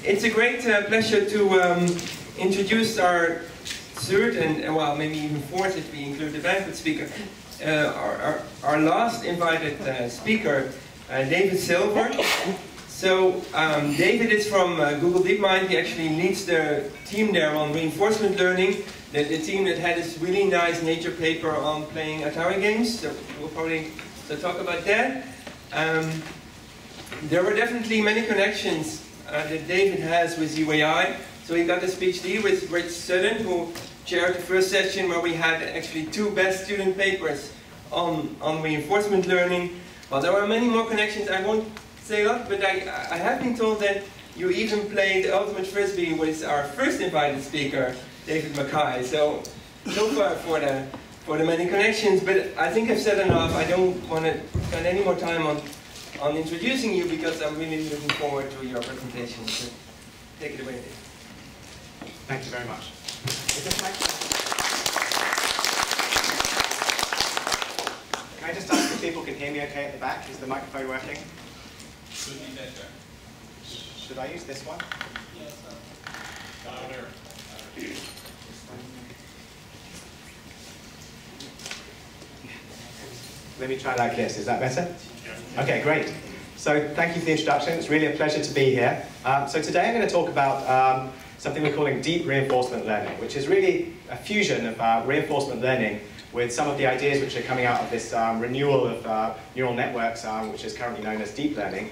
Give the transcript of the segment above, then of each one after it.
It's a great pleasure to introduce our third and well, maybe even fourth if we include the banquet speaker, our last invited speaker, David Silver. So David is from Google DeepMind. He actually leads the team there on reinforcement learning, the team that had this really nice Nature paper on playing Atari games. So we'll probably talk about that. There were definitely many connections that David has with UAI. So he got his PhD with Rich Sutton, who chaired the first session where we had actually two best student papers on reinforcement learning. Well, there were many more connections. I won't say a lot, but I have been told that you even played Ultimate Frisbee with our first invited speaker, David Mackay. So far for the many connections, but I think I've said enough. I don't want to spend any more time on introducing you because I'm really looking forward to your presentation. So take it away, David. Thank you very much. Is this mic? Can I just ask if people can hear me okay at the back? Is the microphone working? Should be better. Should I use this one? Yes, louder. Let me try like this. Is that better? Okay, great. So thank you for the introduction. It's really a pleasure to be here. So today I'm going to talk about something we're calling deep reinforcement learning, which is really a fusion of reinforcement learning with some of the ideas which are coming out of this renewal of neural networks, which is currently known as deep learning.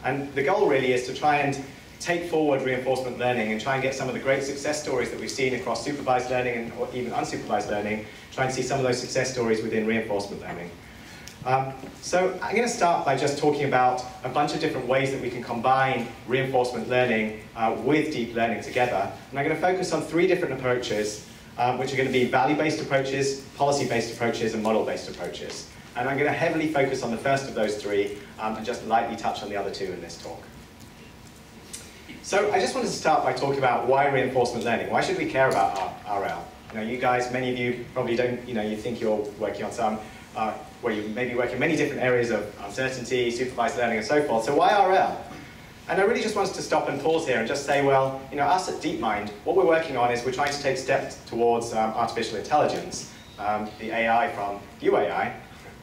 And the goal really is to try and take forward reinforcement learning and try and get some of the great success stories that we've seen across supervised learning and or even unsupervised learning, try and see some of those success stories within reinforcement learning. So I'm going to start by just talking about a bunch of different ways that we can combine reinforcement learning with deep learning together. And I'm going to focus on three different approaches, which are going to be value-based approaches, policy-based approaches, and model-based approaches. And I'm going to heavily focus on the first of those three and just lightly touch on the other two in this talk. So I just wanted to start by talking about why reinforcement learning. Why should we care about RL? You guys, many of you probably don't, you think you're working on some, where you maybe work in many different areas of uncertainty, supervised learning, and so forth. So why RL? And I really just wanted to stop and pause here and just say, well, us at DeepMind, what we're working on is we're trying to take steps towards artificial intelligence, the AI from UAI,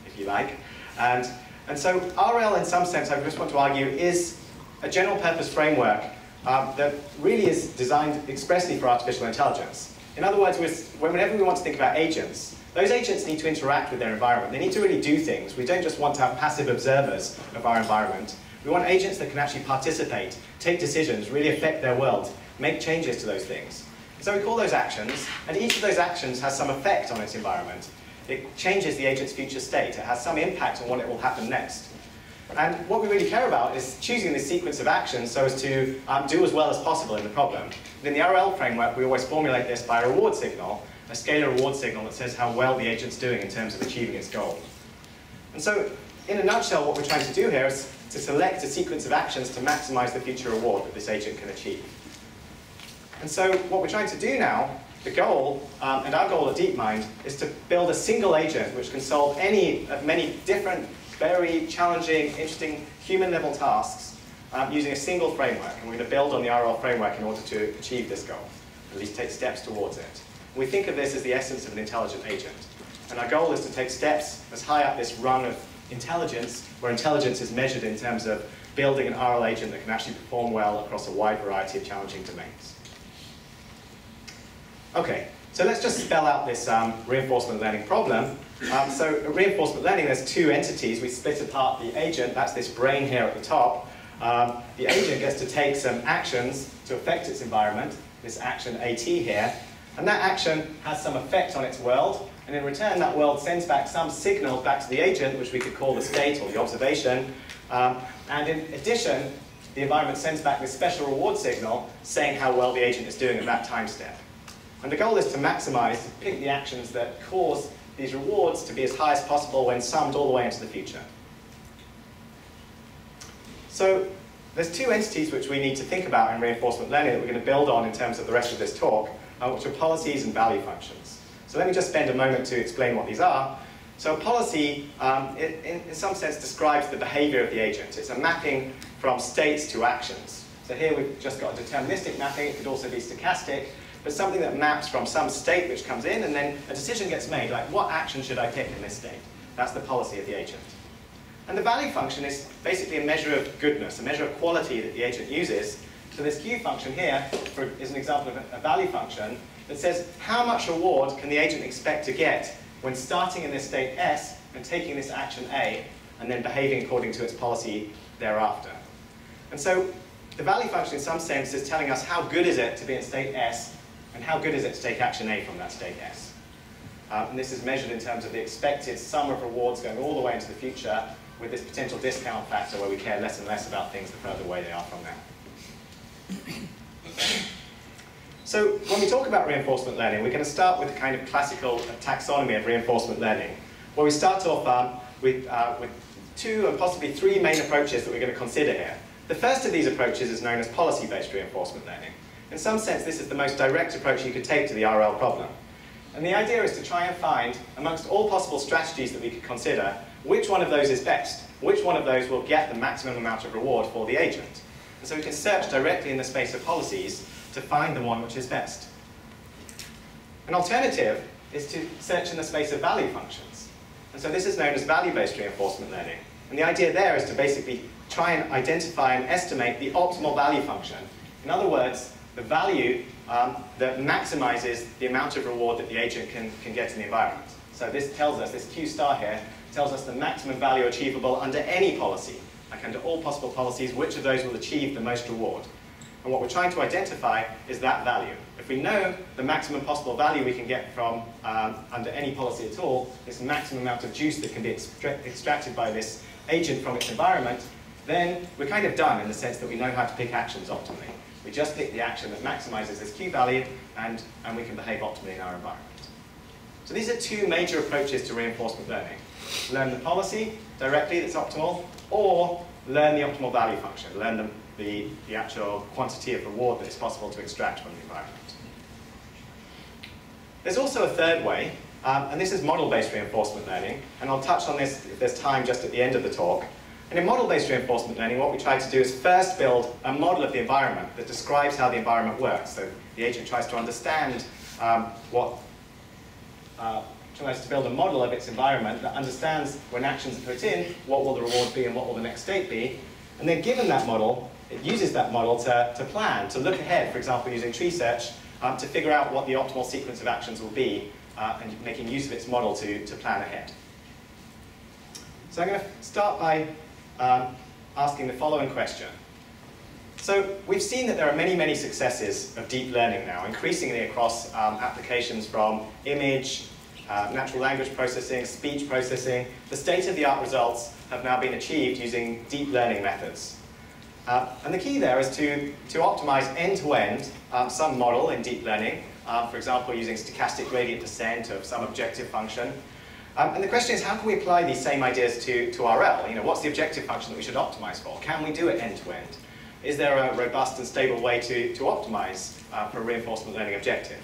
if you like. And so RL, in some sense, I just want to argue, is a general purpose framework that really is designed expressly for artificial intelligence. In other words, whenever we want to think about agents, those agents need to interact with their environment. They need to really do things. We don't just want to have passive observers of our environment. We want agents that can actually participate, take decisions, really affect their world, make changes to those things. So we call those actions, and each of those actions has some effect on its environment. It changes the agent's future state. It has some impact on what will happen next. And what we really care about is choosing this sequence of actions so as to do as well as possible in the problem. And in the RL framework, we always formulate this by a reward signal, a scalar reward signal that says how well the agent's doing in terms of achieving its goal. And so, in a nutshell, what we're trying to do here is to select a sequence of actions to maximize the future reward that this agent can achieve. And so, what we're trying to do now, the goal, and our goal at DeepMind, is to build a single agent which can solve any of many different, very challenging, interesting human-level tasks using a single framework. And we're going to build on the RL framework in order to achieve this goal, at least take steps towards it. We think of this as the essence of an intelligent agent. And our goal is to take steps as high up this rung of intelligence, where intelligence is measured in terms of building an RL agent that can actually perform well across a wide variety of challenging domains. Okay, so let's just spell out this reinforcement learning problem. So in reinforcement learning, there's two entities. We split apart the agent, that's this brain here at the top. The agent gets to take some actions to affect its environment, this action AT here. And that action has some effect on its world, and in return that world sends back some signal back to the agent, which we could call the state or the observation. And in addition, the environment sends back this special reward signal saying how well the agent is doing at that time step. And the goal is to maximize, to pick the actions that cause these rewards to be as high as possible when summed all the way into the future. So there's two entities which we need to think about in reinforcement learning that we're going to build on in terms of the rest of this talk. Which are policies and value functions. So let me just spend a moment to explain what these are. So a policy, in some sense, describes the behavior of the agent. It's a mapping from states to actions. So here we've just got a deterministic mapping. It could also be stochastic, but something that maps from some state which comes in, and then a decision gets made, like what action should I pick in this state? That's the policy of the agent. And the value function is basically a measure of goodness, a measure of quality that the agent uses. So this Q function here is an example of a value function that says how much reward can the agent expect to get when starting in this state S and taking this action A and then behaving according to its policy thereafter. And so the value function in some sense is telling us how good is it to be in state S and how good is it to take action A from that state S. And this is measured in terms of the expected sum of rewards going all the way into the future with this potential discount factor where we care less and less about things the further away they are from now. So when we talk about reinforcement learning, we're going to start with the kind of classical taxonomy of reinforcement learning, where we start off with two and possibly three main approaches that we're going to consider here. The first of these approaches is known as policy-based reinforcement learning. In some sense, this is the most direct approach you could take to the RL problem. And the idea is to try and find, amongst all possible strategies that we could consider, which one of those is best, which one of those will get the maximum amount of reward for the agent. And so we can search directly in the space of policies to find the one which is best. An alternative is to search in the space of value functions. And so this is known as value-based reinforcement learning. And the idea there is to basically try and identify and estimate the optimal value function. In other words, the value that maximizes the amount of reward that the agent can get in the environment. So this tells us, this Q star here, tells us the maximum value achievable under any policy. Like under all possible policies, which of those will achieve the most reward? And what we're trying to identify is that value. If we know the maximum possible value we can get from under any policy at all, this maximum amount of juice that can be extracted by this agent from its environment, then we're kind of done in the sense that we know how to pick actions optimally. We just pick the action that maximizes this Q value, and we can behave optimally in our environment. So these are two major approaches to reinforcement learning. Learn the policy directly that's optimal, or learn the optimal value function, learn the actual quantity of reward that is possible to extract from the environment. There's also a third way, and this is model-based reinforcement learning, and I'll touch on this if there's time just at the end of the talk. And in model-based reinforcement learning, what we try to do is first build a model of the environment that describes how the environment works. So the agent tries to understand tries to build a model of its environment that understands when actions are put in, what will the reward be and what will the next state be. And then given that model, it uses that model to plan, to look ahead, for example, using tree search, to figure out what the optimal sequence of actions will be, and making use of its model to plan ahead. So I'm going to start by asking the following question. So we've seen that there are many, many successes of deep learning now, increasingly across applications from image, natural language processing, speech processing. The state-of-the-art results have now been achieved using deep learning methods. And the key there is to optimize end-to-end some model in deep learning, for example, using stochastic gradient descent of some objective function. And the question is, how can we apply these same ideas to RL? What's the objective function that we should optimize for? Can we do it end-to-end? Is there a robust and stable way to optimize for a reinforcement learning objective?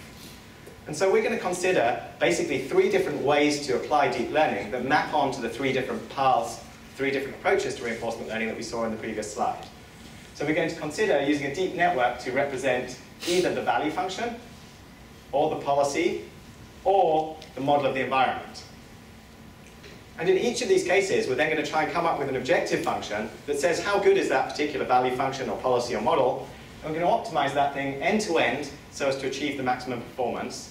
And so we're going to consider basically three different ways to apply deep learning that map onto the three different paths, three different approaches to reinforcement learning that we saw in the previous slide. So we're going to consider using a deep network to represent either the value function, or the policy, or the model of the environment. And in each of these cases, we're then going to try and come up with an objective function that says how good is that particular value function or policy or model, and we're going to optimize that thing end-to-end so as to achieve the maximum performance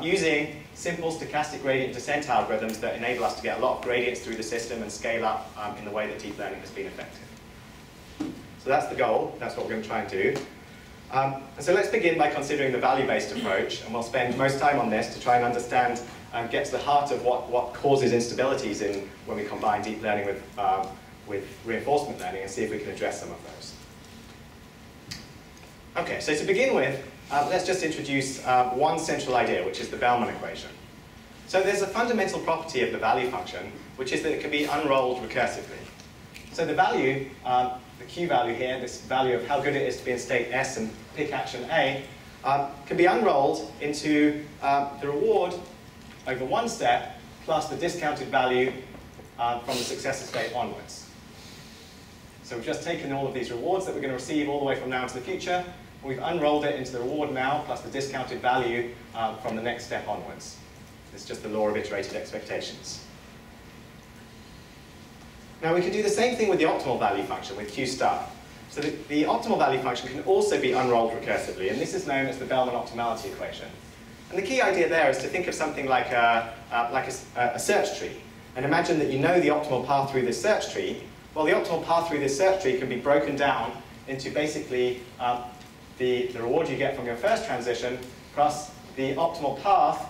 using simple stochastic gradient descent algorithms that enable us to get a lot of gradients through the system and scale up in the way that deep learning has been effective. So that's the goal, that's what we're going to try and do. And so let's begin by considering the value-based approach, and we'll spend most time on this to try and understand and get to the heart of what causes instabilities when we combine deep learning with reinforcement learning and see if we can address some of those. Okay, so to begin with, let's just introduce one central idea, which is the Bellman equation. So there's a fundamental property of the value function, which is that it can be unrolled recursively. So the value, the Q value here, this value of how good it is to be in state S and pick action A, can be unrolled into the reward over one step plus the discounted value from the successor state onwards. So we've just taken all of these rewards that we're going to receive all the way from now into the future, and we've unrolled it into the reward now plus the discounted value from the next step onwards. It's just the law of iterated expectations. Now we can do the same thing with the optimal value function, with Q star. So the optimal value function can also be unrolled recursively, and this is known as the Bellman optimality equation. And the key idea there is to think of something like a search tree. And imagine that you know the optimal path through this search tree. Well, the optimal path through this search tree can be broken down into basically the reward you get from your first transition plus the optimal path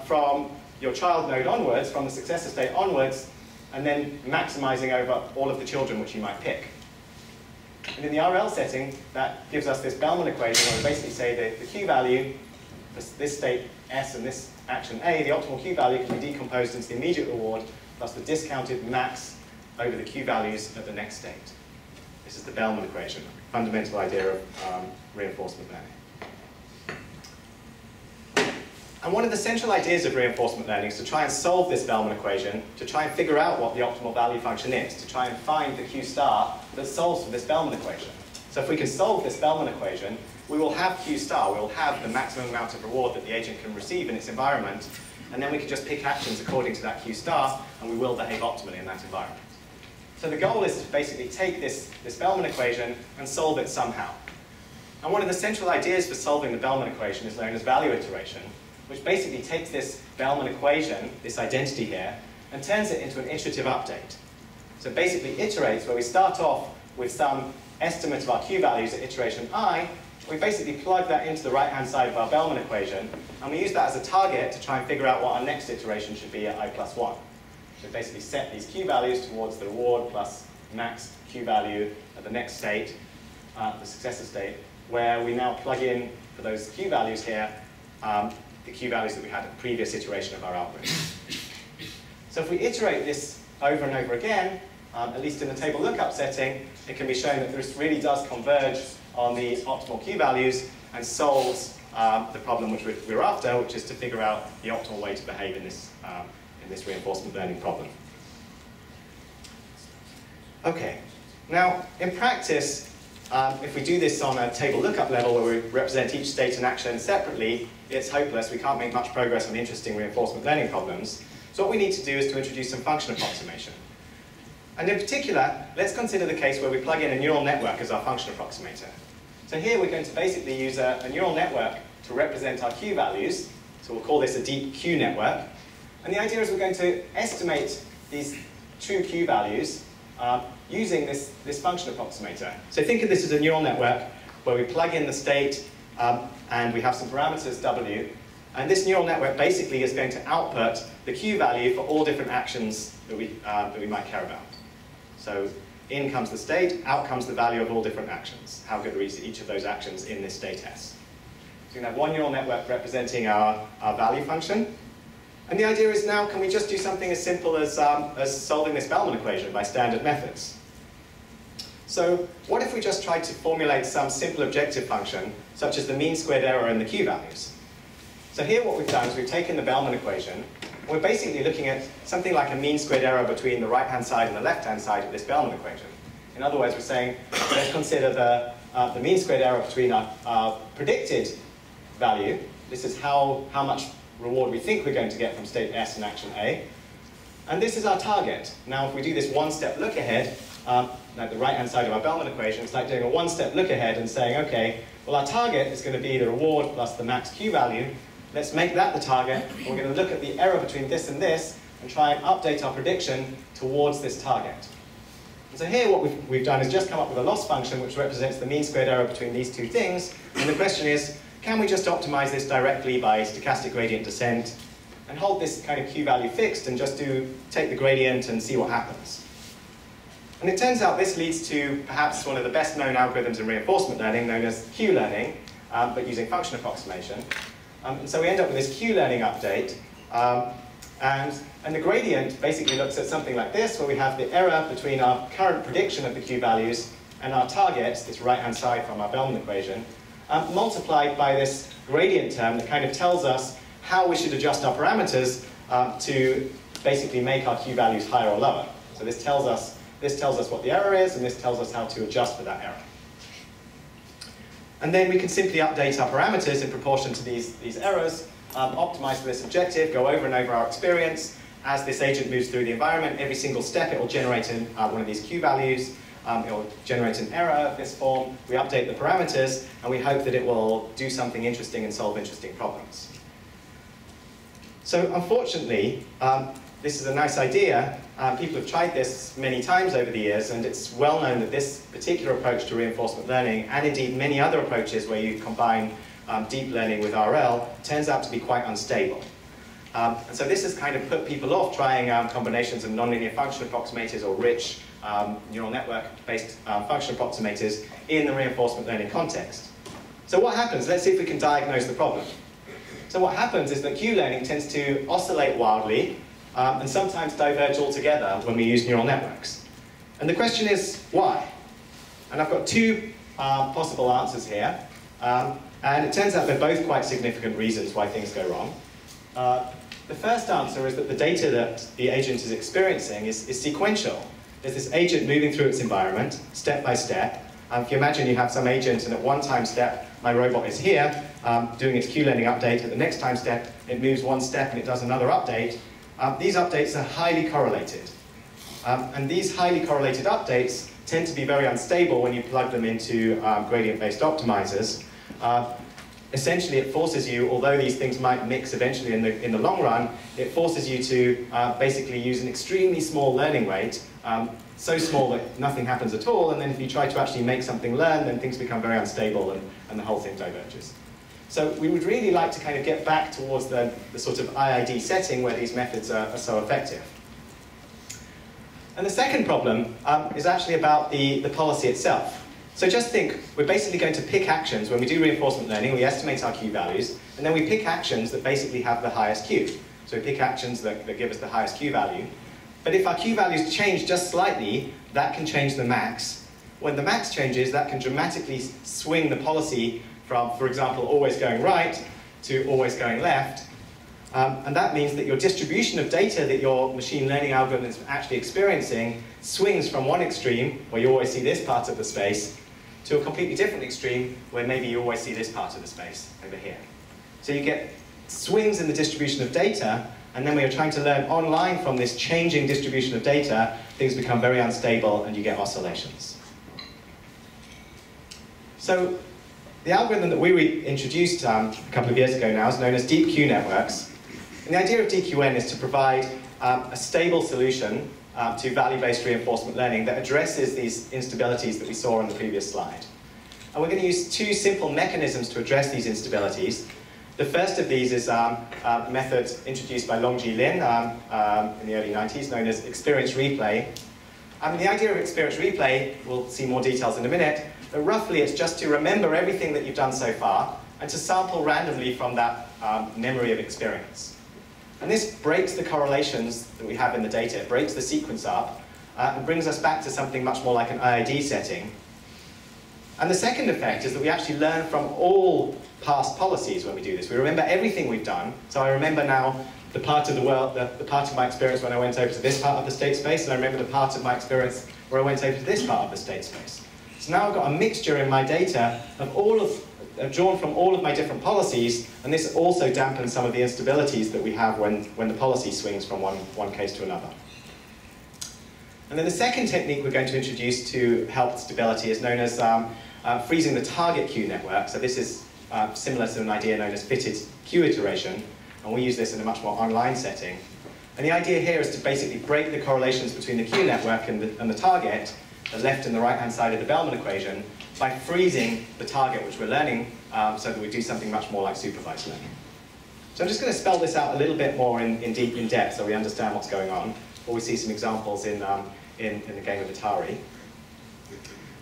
from your child node onwards, from the successor state onwards, and then maximizing over all of the children which you might pick. And in the RL setting, that gives us this Bellman equation where we basically say that the Q value for this state S and this action A, the optimal Q value can be decomposed into the immediate reward plus the discounted max over the Q values at the next state. This is the Bellman equation, fundamental idea of reinforcement learning. And one of the central ideas of reinforcement learning is to try and solve this Bellman equation, to try and figure out what the optimal value function is, to try and find the Q star that solves for this Bellman equation. So if we can solve this Bellman equation, we will have Q star, we will have the maximum amount of reward that the agent can receive in its environment, and then we can just pick actions according to that Q star, and we will behave optimally in that environment. So the goal is to basically take this Bellman equation and solve it somehow. And one of the central ideas for solving the Bellman equation is known as value iteration, which basically takes this Bellman equation, this identity here, and turns it into an iterative update. So basically iterates where we start off with some estimate of our Q values at iteration I, we basically plug that into the right-hand side of our Bellman equation, and we use that as a target to try and figure out what our next iteration should be at I plus 1. So basically set these Q values towards the reward plus max Q value at the next state, the successor state, where we now plug in for those Q values here, the Q values that we had at the previous iteration of our algorithm. So if we iterate this over and over again, at least in the table lookup setting, it can be shown that this really does converge on the optimal Q values and solves the problem which we're after, which is to figure out the optimal way to behave in this reinforcement learning problem. Okay, now in practice, if we do this on a table lookup level where we represent each state and action separately, it's hopeless. We can't make much progress on interesting reinforcement learning problems. So what we need to do is to introduce some function approximation. And in particular, let's consider the case where we plug in a neural network as our function approximator. So here we're going to basically use a neural network to represent our Q values. So we'll call this a deep Q network. And the idea is we're going to estimate these true Q values using this function approximator. So think of this as a neural network where we plug in the state and we have some parameters W. And this neural network basically is going to output the Q value for all different actions that we might care about. So in comes the state, out comes the value of all different actions. How good are each of those actions in this state S? So we can have one neural network representing our value function. And the idea is now, can we just do something as simple as solving this Bellman equation by standard methods? So what if we just tried to formulate some simple objective function, such as the mean squared error in the Q values? So here what we've done is we've taken the Bellman equation. We're basically looking at something like a mean squared error between the right-hand side and the left-hand side of this Bellman equation. In other words, we're saying, let's consider the mean squared error between our predicted value. This is how much reward we think we're going to get from state S and action A. And this is our target. Now if we do this one-step look ahead, like the right-hand side of our Bellman equation, it's like doing a one-step look ahead and saying, okay, well our target is going to be the reward plus the max Q value. Let's make that the target. And we're going to look at the error between this and try and update our prediction towards this target. And so here what we've done is just come up with a loss function which represents the mean squared error between these two things. And the question is, can we just optimize this directly by stochastic gradient descent and hold this kind of Q value fixed and just take the gradient and see what happens? And it turns out this leads to perhaps one of the best known algorithms in reinforcement learning, known as Q learning, but using function approximation. And so we end up with this Q learning update. And the gradient basically looks at something like this, where we have the error between our current prediction of the Q values and our target, this right-hand side from our Bellman equation, multiplied by this gradient term that kind of tells us how we should adjust our parameters to basically make our Q values higher or lower. So this tells us This tells us what the error is, and this tells us how to adjust for that error. And then we can simply update our parameters in proportion to these errors, optimize for this objective, go over and over our experience. As this agent moves through the environment, every single step it will generate one of these Q values. It will generate an error of this form. We update the parameters, and we hope that it will do something interesting and solve interesting problems. So unfortunately, this is a nice idea. People have tried this many times over the years, and it's well known that this particular approach to reinforcement learning, and indeed many other approaches where you combine deep learning with RL, turns out to be quite unstable. And so this has kind of put people off trying combinations of nonlinear function approximators or rich neural network-based function approximators in the reinforcement learning context. So what happens? Let's see if we can diagnose the problem. So what happens is that Q-learning tends to oscillate wildly and sometimes diverge altogether when we use neural networks. And the question is, why? And I've got two possible answers here. And it turns out they're both quite significant reasons why things go wrong. The first answer is that the data that the agent is experiencing is sequential. There's this agent moving through its environment, step by step. If you imagine you have some agent, and at one time step, my robot is here, doing its Q-learning update. At the next time step, it moves one step and it does another update. These updates are highly correlated. And these highly correlated updates tend to be very unstable when you plug them into gradient-based optimizers. Essentially, it forces you, although these things might mix eventually in the long run, it forces you to basically use an extremely small learning rate, so small that nothing happens at all, and then if you try to actually make something learn, then things become very unstable and the whole thing diverges. So we would really like to kind of get back towards the sort of IID setting where these methods are so effective. And the second problem is actually about the policy itself. So just think, we're basically going to pick actions. When we do reinforcement learning, we estimate our Q values, and then we pick actions that basically have the highest Q. So we pick actions that give us the highest Q value. But if our Q values change just slightly, that can change the max. When the max changes, that can dramatically swing the policy from, for example, always going right to always going left. And that means that your distribution of data that your machine learning algorithm is actually experiencing swings from one extreme, where you always see this part of the space, to a completely different extreme, where maybe you always see this part of the space over here. So you get swings in the distribution of data, and then when you're trying to learn online from this changing distribution of data, things become very unstable and you get oscillations. So the algorithm that we introduced a couple of years ago now is known as deep Q networks. And the idea of DQN is to provide a stable solution to value-based reinforcement learning that addresses these instabilities that we saw on the previous slide. And we're going to use two simple mechanisms to address these instabilities. The first of these is a method introduced by Longji Lin in the early 90s, known as experience replay. And the idea of experience replay, we'll see more details in a minute, but roughly it's just to remember everything that you've done so far and to sample randomly from that memory of experience. And this breaks the correlations that we have in the data. It breaks the sequence up and brings us back to something much more like an IID setting. And the second effect is that we actually learn from all past policies when we do this. We remember everything we've done. So I remember now the part of the world, the part of my experience when I went over to this part of the state space, and I remember the part of my experience where I went over to this part of the state space. So now I've got a mixture in my data of drawn from all of my different policies, and this also dampens some of the instabilities that we have when the policy swings from one case to another. And then the second technique we're going to introduce to help stability is known as freezing the target Q network. So this is similar to an idea known as fitted Q iteration, and we use this in a much more online setting. And the idea here is to basically break the correlations between the Q network and the target, the left and the right-hand side of the Bellman equation, by freezing the target which we're learning so that we do something much more like supervised learning. So I'm just going to spell this out a little bit more in depth so we understand what's going on, or we see some examples in the game of Atari.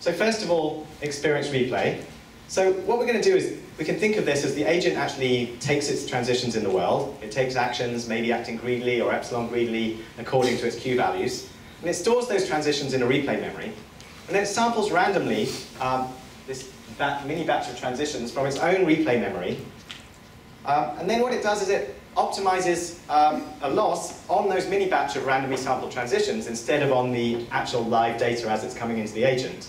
So first of all, experience replay. So what we're going to do is, we can think of this as the agent actually takes its transitions in the world. It takes actions, maybe acting greedily or epsilon greedily, according to its Q values. And it stores those transitions in a replay memory. And then it samples randomly this mini batch of transitions from its own replay memory. And then what it does is it optimizes a loss on those mini batch of randomly sampled transitions instead of on the actual live data as it's coming into the agent.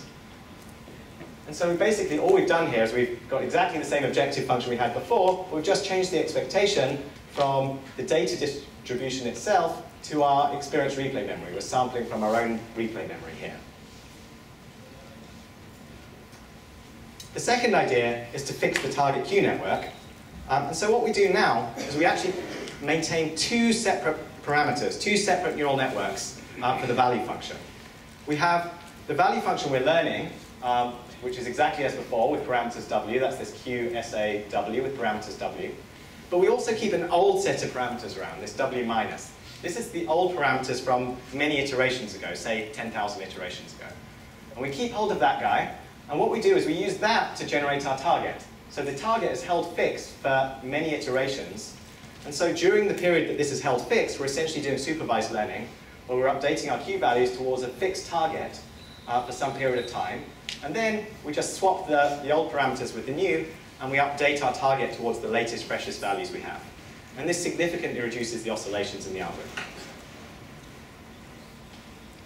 And so basically all we've done here is we've got exactly the same objective function we had before, but we've just changed the expectation from the data distribution itself to our experience replay memory. We're sampling from our own replay memory here. The second idea is to fix the target queue network. And so what we do now is we actually maintain two separate parameters, two separate neural networks for the value function. We have the value function we're learning, which is exactly as before with parameters w. That's this q, s, a, w with parameters w. But we also keep an old set of parameters around, this w minus. This is the old parameters from many iterations ago, say 10,000 iterations ago. And we keep hold of that guy, and what we do is we use that to generate our target. So the target is held fixed for many iterations, and so during the period that this is held fixed, we're essentially doing supervised learning, where we're updating our q values towards a fixed target for some period of time, and then we just swap the old parameters with the new, and we update our target towards the latest, freshest values we have. And this significantly reduces the oscillations in the algorithm.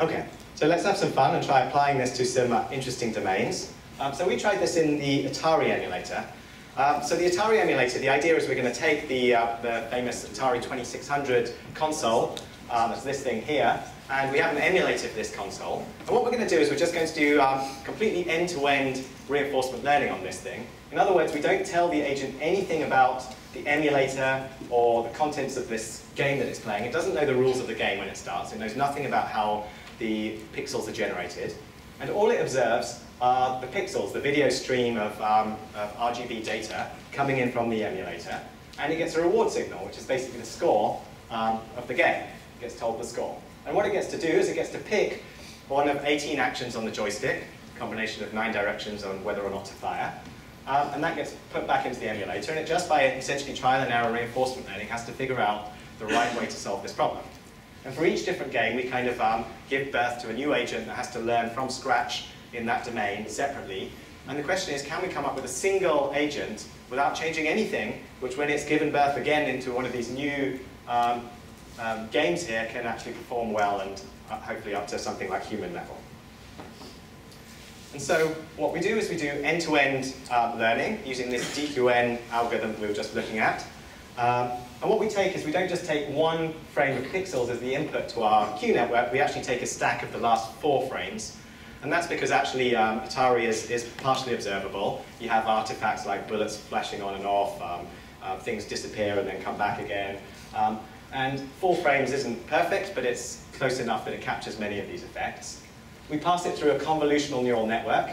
Okay, so let's have some fun and try applying this to some interesting domains. So we tried this in the Atari emulator. So the Atari emulator, the idea is we're going to take the famous Atari 2600 console, that's this thing here, and we have an emulator for this console. And what we're going to do is we're just going to do completely end-to-end reinforcement learning on this thing. In other words, we don't tell the agent anything about the emulator or the contents of this game that it's playing. It doesn't know the rules of the game when it starts. It knows nothing about how the pixels are generated. And all it observes are the pixels, the video stream of RGB data coming in from the emulator. And it gets a reward signal, which is basically the score of the game. It gets told the score. And what it gets to do is it gets to pick one of 18 actions on the joystick, a combination of 9 directions on whether or not to fire. And that gets put back into the emulator, and it just by essentially trial and error reinforcement learning has to figure out the right way to solve this problem. And for each different game, we kind of give birth to a new agent that has to learn from scratch in that domain separately. And the question is, can we come up with a single agent without changing anything, which when it's given birth again into one of these new games here can actually perform well and hopefully up to something like human level. And so what we do is we do end-to-end learning using this DQN algorithm that we were just looking at. And what we take is we don't just take one frame of pixels as the input to our Q network, we actually take a stack of the last 4 frames. And that's because actually Atari is partially observable. You have artifacts like bullets flashing on and off, things disappear and then come back again. And 4 frames isn't perfect, but it's close enough that it captures many of these effects. We pass it through a convolutional neural network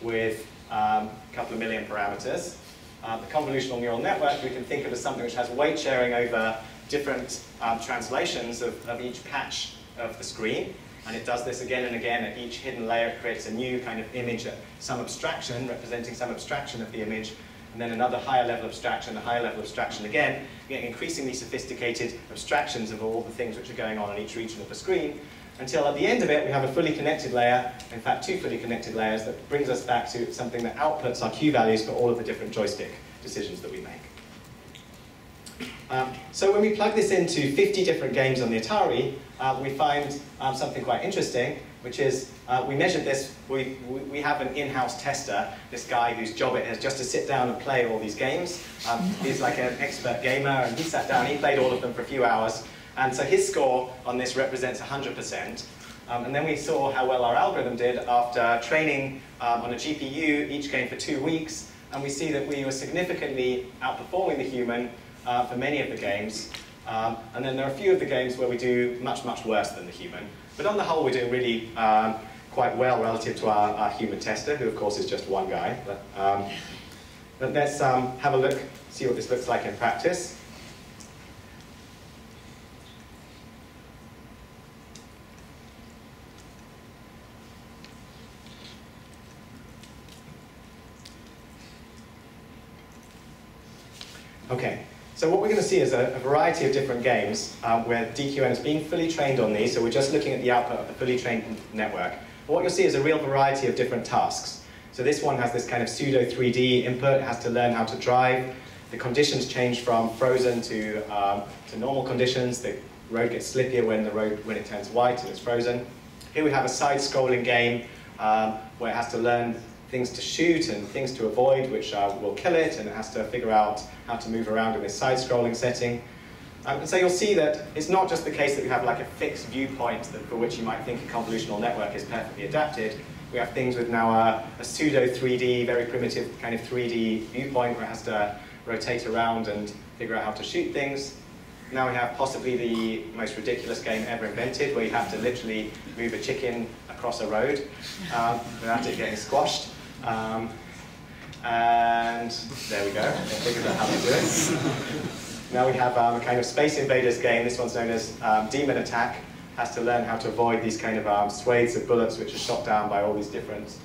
with a couple of million parameters. The convolutional neural network we can think of as something which has weight sharing over different translations of each patch of the screen. And it does this again and again at each hidden layer. It creates a new kind of image, some abstraction, representing some abstraction of the image, and then another higher level abstraction, a higher level abstraction again, getting increasingly sophisticated abstractions of all the things which are going on in each region of the screen, until at the end of it we have a fully connected layer, in fact 2 fully connected layers, that brings us back to something that outputs our Q values for all of the different joystick decisions that we make. So when we plug this into 50 different games on the Atari, we find something quite interesting, which is we measured this, we have an in-house tester, this guy whose job it is just to sit down and play all these games. He's like an expert gamer, and he sat down, he played all of them for a few hours, and so his score on this represents 100%. And then we saw how well our algorithm did after training on a GPU each game for 2 weeks, and we see that we were significantly outperforming the human for many of the games. And then there are a few of the games where we do much, much worse than the human. But on the whole, we're doing really quite well relative to our human tester, who of course is just one guy. But let's have a look, see what this looks like in practice. Okay. So what we're going to see is a variety of different games where DQN is being fully trained on these, so we're just looking at the output of the fully trained network. But what you'll see is a real variety of different tasks. So this one has this kind of pseudo 3D input, it has to learn how to drive. the conditions change from frozen to normal conditions. The road gets slippier when it turns white and it's frozen. Here we have a side-scrolling game where it has to learn things to shoot and things to avoid, which will kill it, and it has to figure out how to move around in this side-scrolling setting. And so you'll see that it's not just the case that we have like a fixed viewpoint for which you might think a convolutional network is perfectly adapted. We have things with now a pseudo 3D, very primitive kind of 3D viewpoint where it has to rotate around and figure out how to shoot things. Now we have possibly the most ridiculous game ever invented, where you have to literally move a chicken across a road without it getting squashed. And there we go, they figured out how to do it. Now we have a kind of Space Invaders game. This one's known as Demon Attack. Has to learn how to avoid these kind of swathes of bullets which are shot down by all these different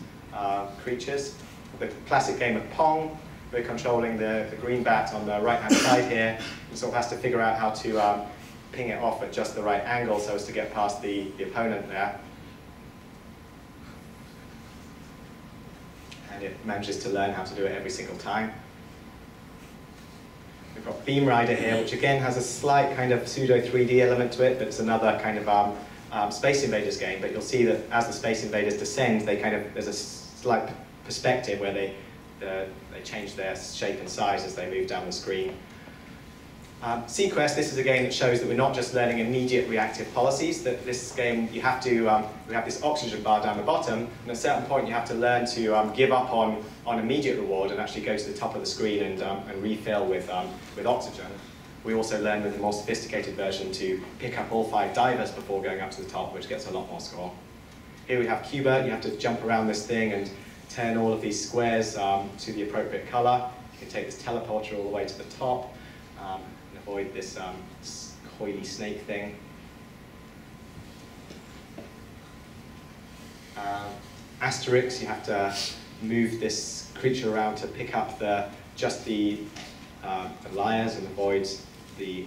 creatures. The classic game of Pong. We're controlling the green bat on the right-hand side here. And sort of has to figure out how to ping it off at just the right angle so as to get past the opponent there. And it manages to learn how to do it every single time. We've got Beam Rider here, which again has a slight kind of pseudo 3D element to it, but it's another kind of Space Invaders game. But you'll see that as the Space Invaders descend, there's a slight perspective where they change their shape and size as they move down the screen. Sequest, this is a game that shows that we're not just learning immediate reactive policies, that this game we have this oxygen bar down the bottom, and at a certain point you have to learn to give up on immediate reward and actually go to the top of the screen and refill with oxygen. We also learn with the more sophisticated version to pick up all 5 divers before going up to the top, which gets a lot more score. Here we have Qbert. You have to jump around this thing and turn all of these squares to the appropriate color. You can take this teleporter all the way to the top. Avoid this coily snake thing. Asterix, you have to move this creature around to pick up just the liars and avoid the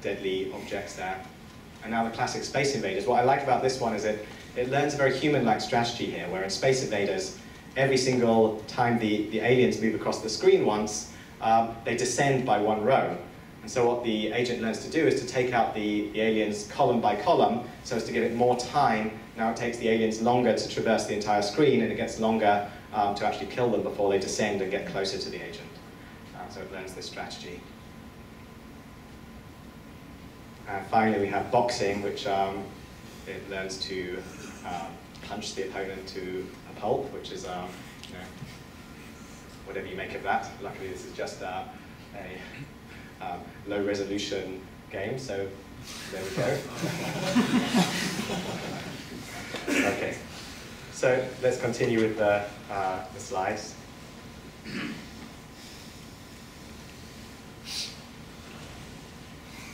deadly objects there. And now the classic Space Invaders. What I like about this one is it learns a very human-like strategy here, where in Space Invaders, every single time the aliens move across the screen once, they descend by 1 row. And so what the agent learns to do is to take out the aliens column by column so as to give it more time. Now it takes the aliens longer to traverse the entire screen, and it gets longer to actually kill them before they descend and get closer to the agent. So it learns this strategy. And finally we have boxing, which it learns to punch the opponent to a pulp, which is whatever you make of that. Luckily this is just a low resolution game, so there we go. Okay, so let's continue with the slides.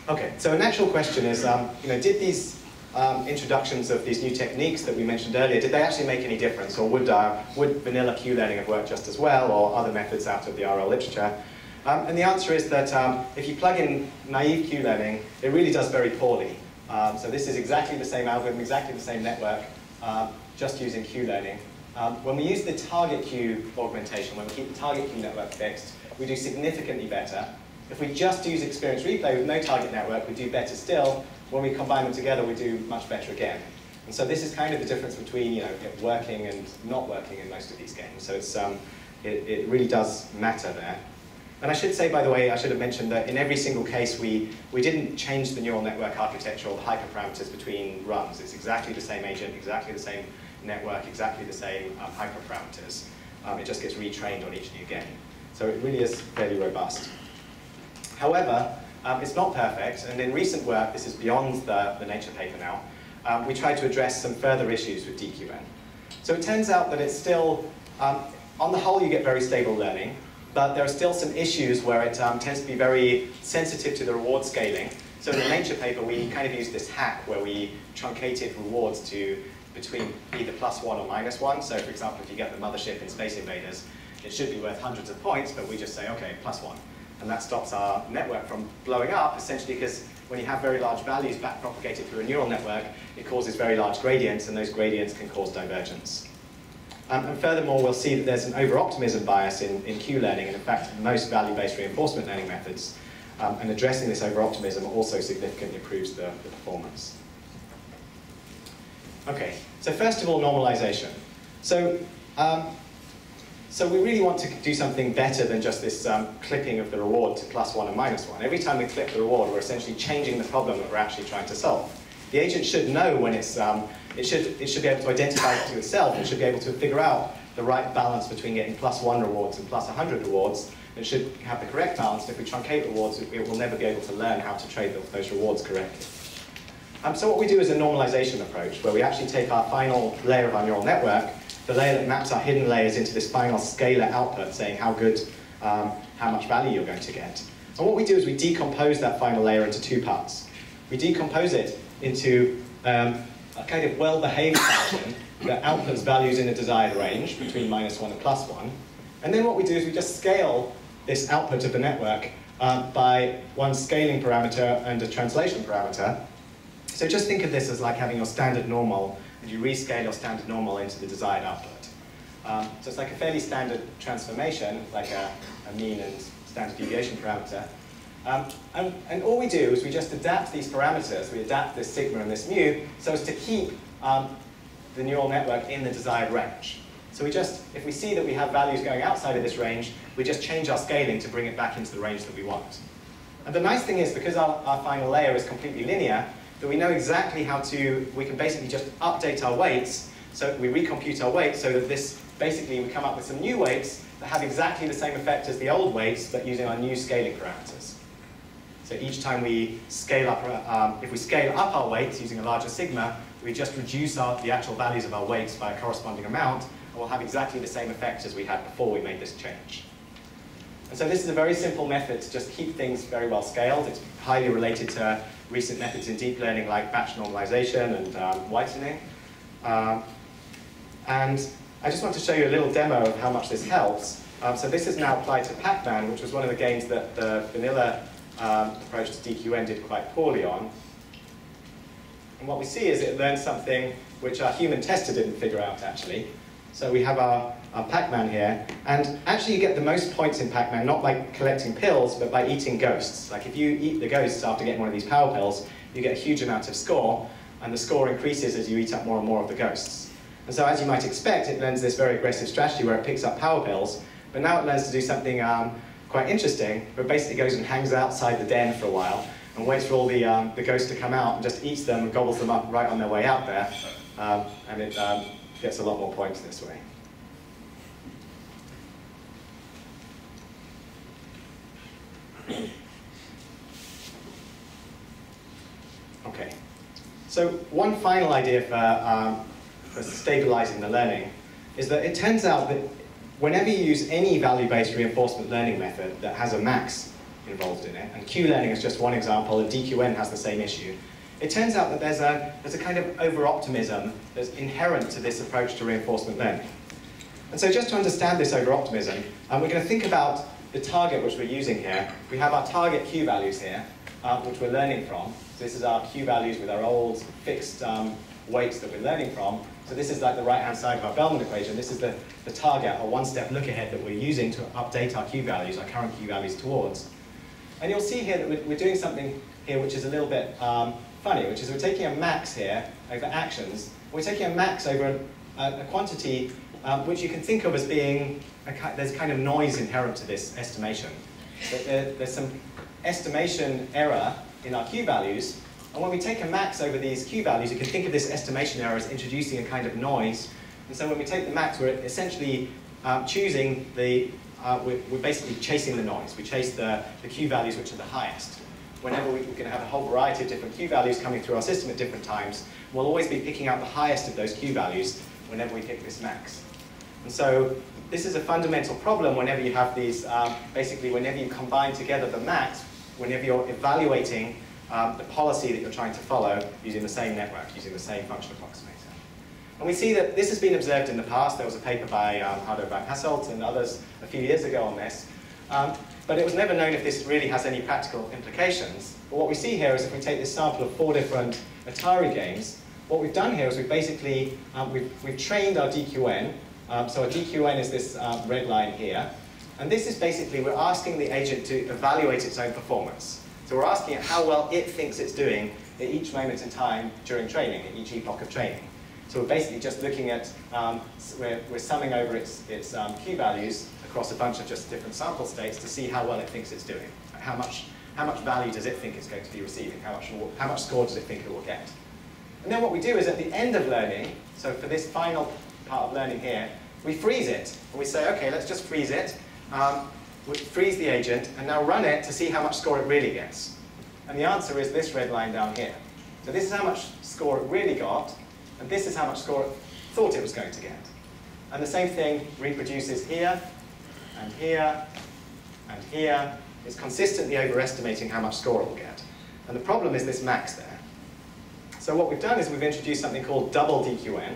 Okay, so a natural question is, did these introductions of these new techniques that we mentioned earlier, did they actually make any difference, or would vanilla Q-learning have worked just as well, or other methods out of the RL literature? And the answer is that if you plug in naive Q-learning, it really does very poorly. So this is exactly the same algorithm, exactly the same network, just using Q-learning. When we use the target Q augmentation, when we keep the target Q network fixed, we do significantly better. If we just use experience replay with no target network, we do better still. When we combine them together, we do much better again. And so this is kind of the difference between it working and not working in most of these games. So it's, it really does matter there. And I should say, by the way, I should have mentioned that in every single case, we didn't change the neural network architecture or the hyperparameters between runs. It's exactly the same agent, exactly the same network, exactly the same hyperparameters. It just gets retrained on each new game. So it really is fairly robust. However, it's not perfect, and in recent work, this is beyond the Nature paper now, we tried to address some further issues with DQN. So it turns out that it's still, on the whole, you get very stable learning, but there are still some issues where it tends to be very sensitive to the reward scaling. So in the Nature paper, we kind of used this hack where we truncated rewards to between either +1 or -1. So for example, if you get the mothership in Space Invaders, it should be worth hundreds of points, but we just say, okay, +1. And that stops our network from blowing up, essentially because when you have very large values backpropagated through a neural network, it causes very large gradients, and those gradients can cause divergence. And furthermore, we'll see that there's an over-optimism bias in Q-learning, and in fact, most value-based reinforcement learning methods. And addressing this over-optimism also significantly improves the performance. Okay, so first of all, normalization. So we really want to do something better than just this clipping of the reward to +1 and -1. Every time we clip the reward, we're essentially changing the problem that we're actually trying to solve. The agent should know when it's, it should be able to identify it to itself. It should be able to figure out the right balance between getting +1 rewards and +100 rewards. It should have the correct balance. If we truncate rewards, it will never be able to learn how to trade those rewards correctly. So what we do is a normalization approach, where we actually take our final layer of our neural network, the layer that maps our hidden layers into this final scalar output, saying how good, how much value you're going to get. And what we do is we decompose that final layer into two parts. We decompose it into a kind of well-behaved function that outputs values in a desired range between -1 and +1. And then what we do is we just scale this output of the network by one scaling parameter and a translation parameter. So just think of this as like having your standard normal, and you rescale your standard normal into the desired output. So it's like a fairly standard transformation, like a mean and standard deviation parameter. And all we do is we just adapt these parameters. We adapt this sigma and this mu so as to keep the neural network in the desired range. So we just, if we see that we have values going outside of this range, we just change our scaling to bring it back into the range that we want. And the nice thing is, because our final layer is completely linear, that we know exactly how to, we can basically just update our weights, so we recompute our weights so that this, basically we come up with some new weights that have exactly the same effect as the old weights, but using our new scaling parameters. So each time we scale up, if we scale up our weights using a larger sigma, we just reduce the actual values of our weights by a corresponding amount, and we'll have exactly the same effect as we had before we made this change. And so this is a very simple method to just keep things very well scaled. It's highly related to recent methods in deep learning like batch normalization and whitening. And I just want to show you a little demo of how much this helps. So this is now applied to Pac-Man, which was one of the games that the vanilla approach to DQN did quite poorly on. And what we see is it learns something which our human tester didn't figure out, actually. So we have our Pac-Man here, and actually you get the most points in Pac-Man not by collecting pills, but by eating ghosts. Like if you eat the ghosts after getting one of these power pills, you get a huge amount of score, and the score increases as you eat up more and more of the ghosts. And so as you might expect, it learns this very aggressive strategy where it picks up power pills, but now it learns to do something quite interesting, where it basically goes and hangs outside the den for a while, and waits for all the ghosts to come out, and just eats them and gobbles them up right on their way out there, and it gets a lot more points this way. Okay, so one final idea for stabilizing the learning is that it turns out that whenever you use any value-based reinforcement learning method that has a max involved in it, and Q-learning is just one example, and DQN has the same issue, it turns out that there's a kind of over-optimism that's inherent to this approach to reinforcement learning. And so just to understand this over-optimism, we're going to think about the target which we're using here. We have our target Q values here, which we're learning from. So this is our Q values with our old fixed weights that we're learning from. So this is like the right-hand side of our Bellman equation. This is the target, or one-step look-ahead that we're using to update our Q values, our current Q values towards. And you'll see here that we're doing something here which is a little bit funny, which is we're taking a max here over actions. We're taking a max over a quantity which you can think of as being, there's kind of noise inherent to this estimation. There's some estimation error in our Q values, and when we take a max over these Q values, you can think of this estimation error as introducing a kind of noise. And so when we take the max, we're essentially choosing we're basically chasing the noise. We chase the Q values which are the highest. Whenever we're going to have a whole variety of different Q values coming through our system at different times, we'll always be picking out the highest of those Q values whenever we pick this max. And so this is a fundamental problem whenever you have these, basically whenever you combine together the max, whenever you're evaluating the policy that you're trying to follow using the same network, using the same function approximator. And we see that this has been observed in the past. There was a paper by Hardo van Hasselt and others a few years ago on this. But it was never known if this really has any practical implications. But what we see here is if we take this sample of 4 different Atari games, what we've done here is we've basically, we've trained our DQN So a DQN is this red line here. And this is basically, we're asking the agent to evaluate its own performance. So we're asking it how well it thinks it's doing at each moment in time during training, at each epoch of training. So we're basically just looking at, we're summing over its Q values across a bunch of just different sample states to see how well it thinks it's doing. How much value does it think it's going to be receiving? How much score does it think it will get? And then what we do is at the end of learning, so for this final part of learning here, we freeze it. And we say, okay, let's just freeze it. We freeze the agent and now run it to see how much score it really gets. And the answer is this red line down here. So this is how much score it really got, and this is how much score it thought it was going to get. And the same thing reproduces here, and here, and here. It's consistently overestimating how much score it will get. And the problem is this max there. So what we've done is we've introduced something called double DQN.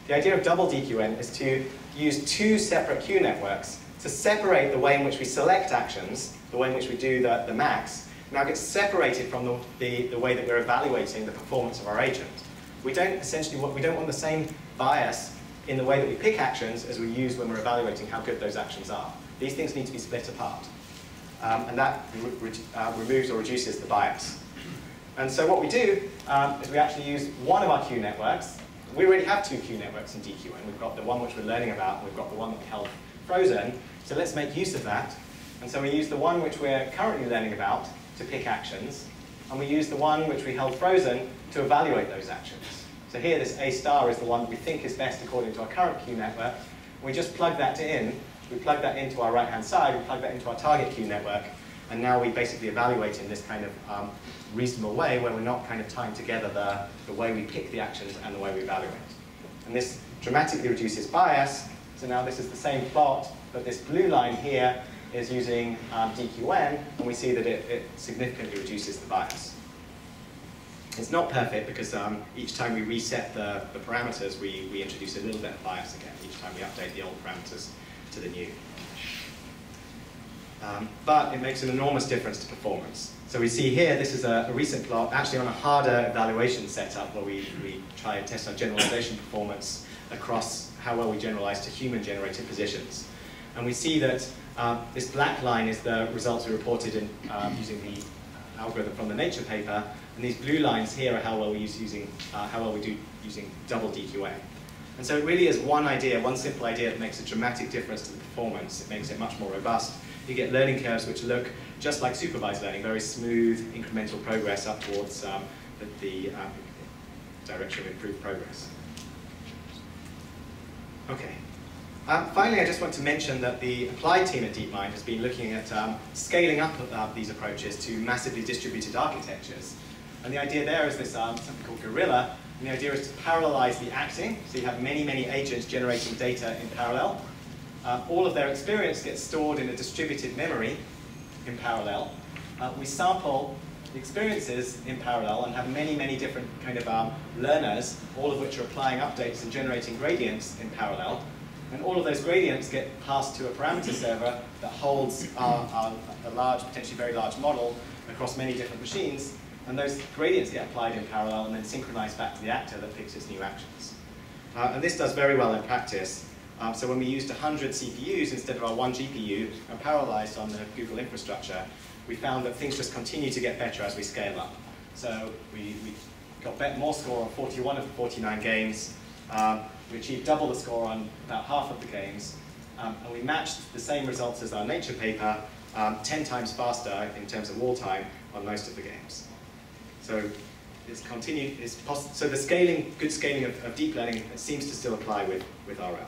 The idea of double DQN is to use two separate Q networks to separate the way in which we select actions, the way in which we do the max, now gets separated from the way that we're evaluating the performance of our agent. We don't want the same bias in the way that we pick actions as we use when we're evaluating how good those actions are. These things need to be split apart. And that removes or reduces the bias. And so what we do is we actually use one of our Q networks. We already have two Q networks in DQN. We've got the one which we're learning about, and we've got the one that we held frozen. So let's make use of that. And so we use the one which we're currently learning about to pick actions, and we use the one which we held frozen to evaluate those actions. So here this A star is the one that we think is best according to our current Q network. We just plug that in. We plug that into our right-hand side, we plug that into our target Q network, and now we basically evaluate in this kind of reasonable way where we're not kind of tying together the way we pick the actions and the way we evaluate. And this dramatically reduces bias. So now this is the same plot, but this blue line here is using DQN, and we see that it significantly reduces the bias. It's not perfect because each time we reset the parameters, we introduce a little bit of bias again, each time we update the old parameters to the new. But it makes an enormous difference to performance. So we see here, this is a recent plot, actually on a harder evaluation setup where we try and test our generalization performance across how well we generalize to human-generated positions. And we see that this black line is the results we reported in, using the algorithm from the Nature paper, and these blue lines here are how well we do using double DQN. And so it really is one idea, one simple idea that makes a dramatic difference to the performance. It makes it much more robust. You get learning curves which look just like supervised learning, very smooth incremental progress up towards the direction of improved progress. Okay. Finally, I just want to mention that the applied team at DeepMind has been looking at scaling up these approaches to massively distributed architectures. And the idea there is this something called Gorilla. And the idea is to parallelize the acting, so you have many, many agents generating data in parallel. All of their experience gets stored in a distributed memory in parallel. We sample the experiences in parallel and have many, many different kind of learners, all of which are applying updates and generating gradients in parallel. And all of those gradients get passed to a parameter server that holds a large, potentially very large model across many different machines. And those gradients get applied in parallel and then synchronized back to the actor that picks its new actions. And this does very well in practice. So when we used 100 CPUs instead of our one GPU and parallelized on the Google infrastructure, we found that things just continue to get better as we scale up. So we got more score on 41 of the 49 games. We achieved double the score on about half of the games. And we matched the same results as our Nature paper 10 times faster in terms of wall time on most of the games. So it's continued. So the scaling, good scaling of deep learning seems to still apply with RL.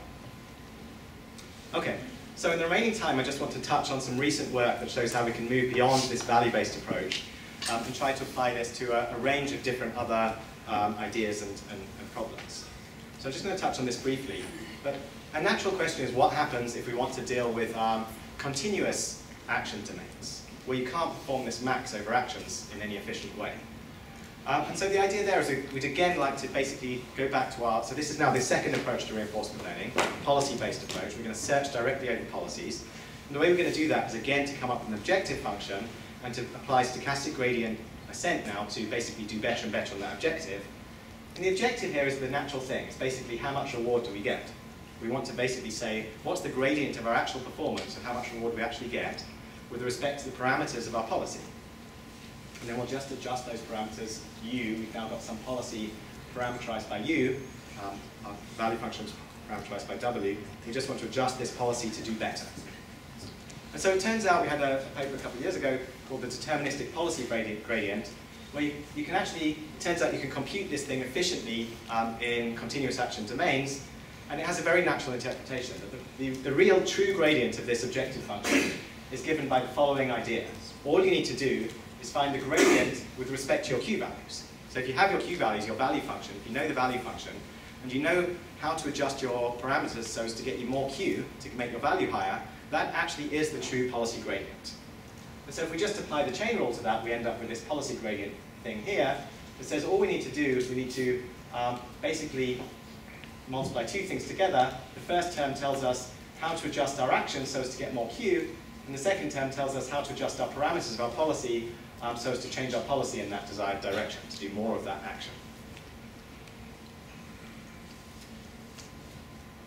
Okay, so in the remaining time, I just want to touch on some recent work that shows how we can move beyond this value-based approach and try to apply this to a range of different other ideas and problems. So I'm just going to touch on this briefly. But a natural question is what happens if we want to deal with continuous action domains, where you can't perform this max over actions in any efficient way. And so the idea there is we'd again like to basically go back to so this is now the second approach to reinforcement learning, policy-based approach. We're going to search directly over policies. And the way we're going to do that is again to come up with an objective function and to apply stochastic gradient ascent now to basically do better and better on that objective. And the objective here is the natural thing. It's basically how much reward do we get. we want to basically say, what's the gradient of our actual performance and how much reward we actually get with respect to the parameters of our policy. And then we'll just adjust those parameters. U, we've now got some policy parameterized by U, our value functions parameterized by W. We just want to adjust this policy to do better. And so it turns out we had a paper a couple of years ago called the deterministic policy gradient, where you can actually, it turns out you can compute this thing efficiently in continuous action domains, and it has a very natural interpretation. The real true gradient of this objective function is given by the following idea. All you need to do is find the gradient with respect to your Q values. So if you have your Q values, your value function, if you know the value function, and you know how to adjust your parameters so as to get you more Q, to make your value higher, that actually is the true policy gradient. And so if we just apply the chain rule to that, we end up with this policy gradient thing here that says all we need to do is we need to basically multiply two things together. The first term tells us how to adjust our action so as to get more Q, and the second term tells us how to adjust our parameters of our policy so as to change our policy in that desired direction, to do more of that action.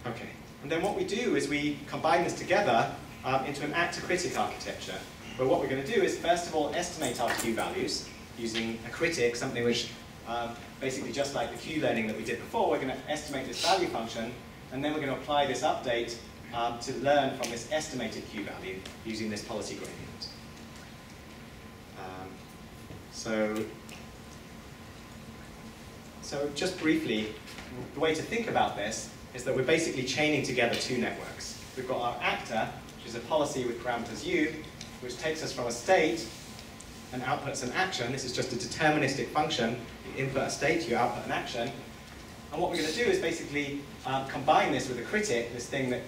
Okay, and then what we do is we combine this together into an actor-critic architecture, where what we're going to do is first of all estimate our Q values using a critic, something which basically just like the Q learning that we did before, we're going to estimate this value function, and then we're going to apply this update to learn from this estimated Q value using this policy gradient. So just briefly, the way to think about this is that we're basically chaining together two networks. We've got our actor, which is a policy with parameters U, which takes us from a state and outputs an action. This is just a deterministic function. You input a state, you output an action. And what we're going to do is basically combine this with a critic, this thing that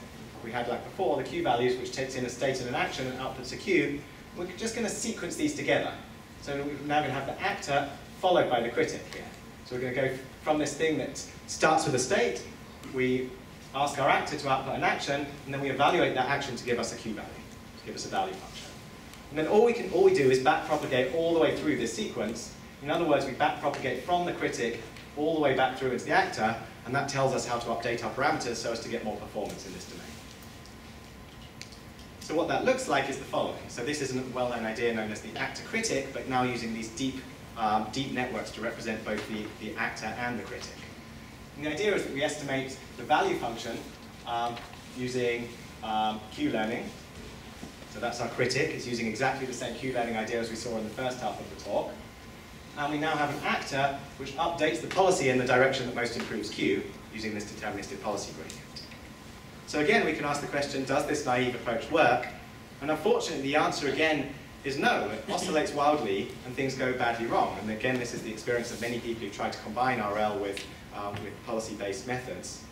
we had like before, the Q values, which takes in a state and an action and outputs a Q. We're just going to sequence these together. So we're now going to have the actor followed by the critic here. So we're going to go from this thing that starts with a state, we ask our actor to output an action, and then we evaluate that action to give us a Q value, to give us a value function. And then all we do is backpropagate all the way through this sequence. In other words, we backpropagate from the critic all the way back through into the actor, and that tells us how to update our parameters so as to get more performance in this domain. So what that looks like is the following. So this is a well-known idea known as the actor-critic, but now using these deep networks to represent both the actor and the critic. And the idea is that we estimate the value function using Q-learning. So that's our critic. It's using exactly the same Q-learning idea as we saw in the first half of the talk. And we now have an actor which updates the policy in the direction that most improves Q using this deterministic policy gradient. So again, we can ask the question, does this naive approach work? And unfortunately, the answer again is no. It oscillates wildly and things go badly wrong. And again, this is the experience of many people who try to combine RL with policy-based methods.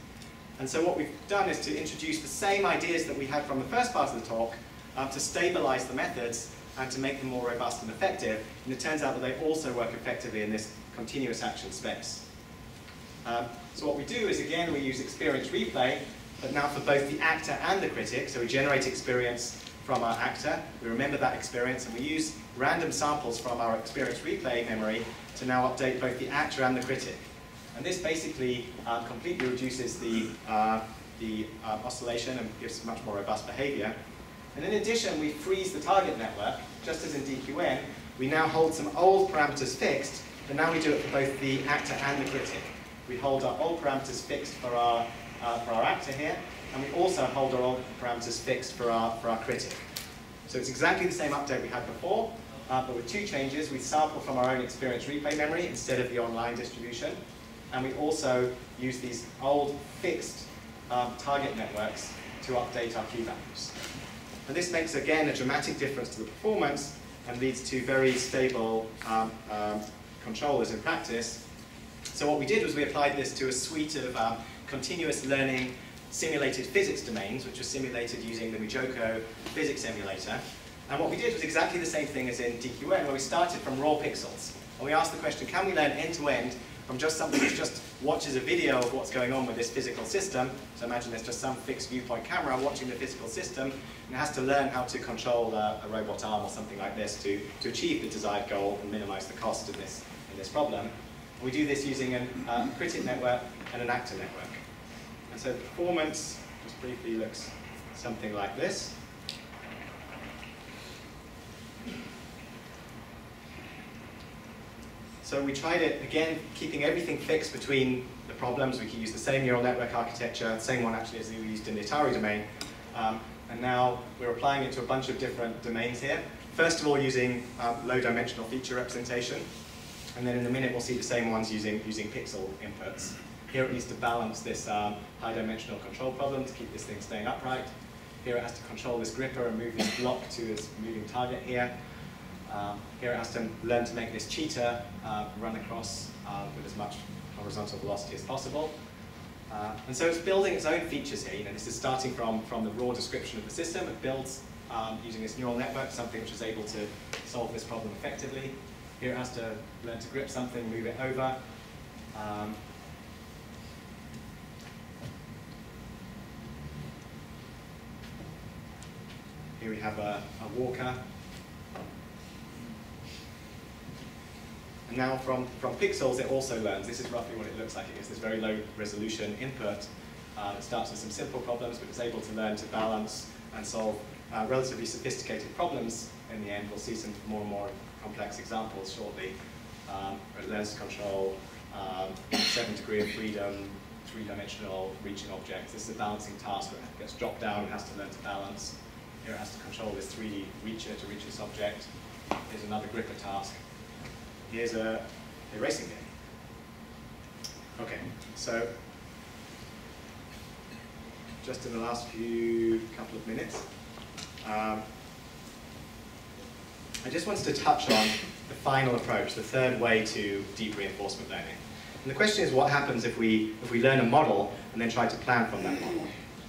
And so what we've done is to introduce the same ideas that we had from the first part of the talk to stabilize the methods and to make them more robust and effective. And it turns out that they also work effectively in this continuous action space. So what we do is, again, we use experience replay, but now for both the actor and the critic. So we generate experience from our actor, we remember that experience, and we use random samples from our experience replay memory to now update both the actor and the critic. And this basically completely reduces the oscillation and gives much more robust behavior. And in addition, we freeze the target network, just as in DQN. We now hold some old parameters fixed, but now we do it for both the actor and the critic. We hold our old parameters fixed for our actor here, and we also hold our old parameters fixed for our critic. So it's exactly the same update we had before, but with two changes. We sample from our own experience replay memory instead of the online distribution, and we also use these old fixed target networks to update our Q values. And this makes, again, a dramatic difference to the performance and leads to very stable controllers in practice. So what we did was we applied this to a suite of continuous learning simulated physics domains, which were simulated using the Mujoko physics emulator. And what we did was exactly the same thing as in DQN, where we started from raw pixels. And we asked the question, can we learn end-to-end from just something that just watches a video of what's going on with this physical system? So imagine there's just some fixed viewpoint camera watching the physical system, and it has to learn how to control a robot arm or something like this to achieve the desired goal and minimize the cost of this in this problem. And we do this using a critic network and an actor network. And so performance, just briefly, looks something like this. So we tried it, again, keeping everything fixed between the problems. We could use the same neural network architecture, the same one actually as we used in the Atari domain. And now we're applying it to a bunch of different domains here. First of all, using low-dimensional feature representation. And then in a minute, we'll see the same ones using pixel inputs. Here it needs to balance this high-dimensional control problem to keep this thing staying upright. Here it has to control this gripper and move this block to its moving target here. Here it has to learn to make this cheetah run across with as much horizontal velocity as possible. And so it's building its own features here. This is starting from the raw description of the system. It builds, using this neural network, something which is able to solve this problem effectively. Here it has to learn to grip something, move it over. Here we have a walker. And now from pixels, it also learns. This is roughly what it looks like. It gets this very low resolution input. It starts with some simple problems, but it's able to learn to balance and solve relatively sophisticated problems in the end. We'll see some more and more complex examples shortly. It learns to control 7th degree of freedom, 3-dimensional reaching objects. This is a balancing task where it gets dropped down and has to learn to balance. Here it has to control this 3D reacher to reach this object. Here's another gripper task. Here's a racing game. Okay, so just in the last couple of minutes, I just wanted to touch on the final approach, the third way to deep reinforcement learning. And the question is, what happens if we learn a model and then try to plan from that model?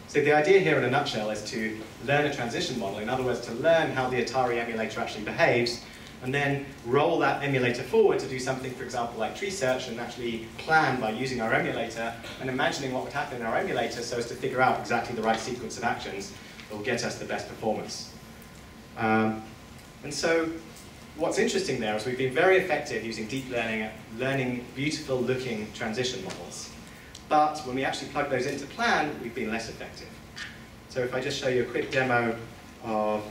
So the idea here in a nutshell is to learn a transition model, in other words, to learn how the Atari emulator actually behaves, and then roll that emulator forward to do something, for example, like tree search, and actually plan by using our emulator and imagining what would happen in our emulator so as to figure out exactly the right sequence of actions that will get us the best performance. And so what's interesting there is we've been very effective using deep learning at learning beautiful looking transition models. But when we actually plug those into plan, we've been less effective. So if I just show you a quick demo of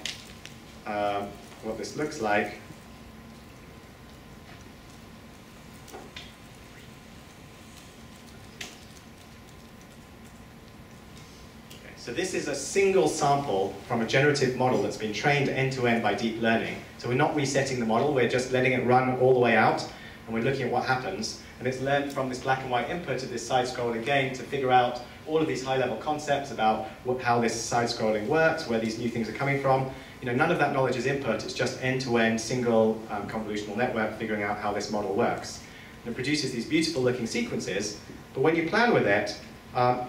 what this looks like. So this is a single sample from a generative model that's been trained end-to-end by deep learning. So we're not resetting the model, we're just letting it run all the way out, and we're looking at what happens. And it's learned from this black and white input of this side-scrolling game to figure out all of these high-level concepts about how this side-scrolling works, where these new things are coming from. None of that knowledge is input, it's just end-to-end single convolutional network figuring out how this model works. And it produces these beautiful-looking sequences, but when you plan with it,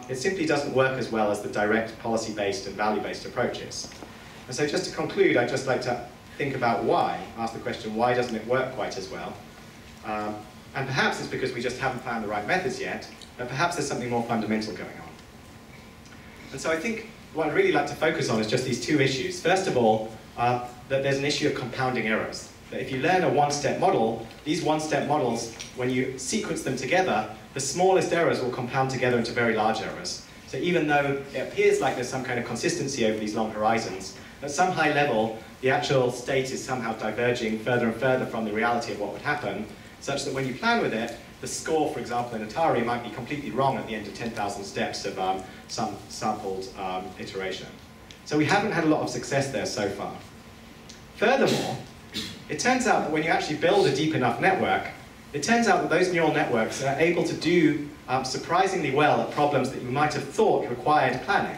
it simply doesn't work as well as the direct policy-based and value-based approaches. And so just to conclude, I'd just like to think about why, ask the question, why doesn't it work quite as well? And perhaps it's because we just haven't found the right methods yet, but perhaps there's something more fundamental going on. And so I think what I'd really like to focus on is just these two issues. First of all, that there's an issue of compounding errors. That if you learn a one-step model, these one-step models, when you sequence them together, the smallest errors will compound together into very large errors. So even though it appears like there's some kind of consistency over these long horizons, at some high level, the actual state is somehow diverging further and further from the reality of what would happen, such that when you plan with it, the score, for example, in Atari might be completely wrong at the end of 10,000 steps of some sampled iteration. So we haven't had a lot of success there so far. Furthermore, it turns out that when you actually build a deep enough network, it turns out that those neural networks are able to do surprisingly well at problems that you might have thought required planning.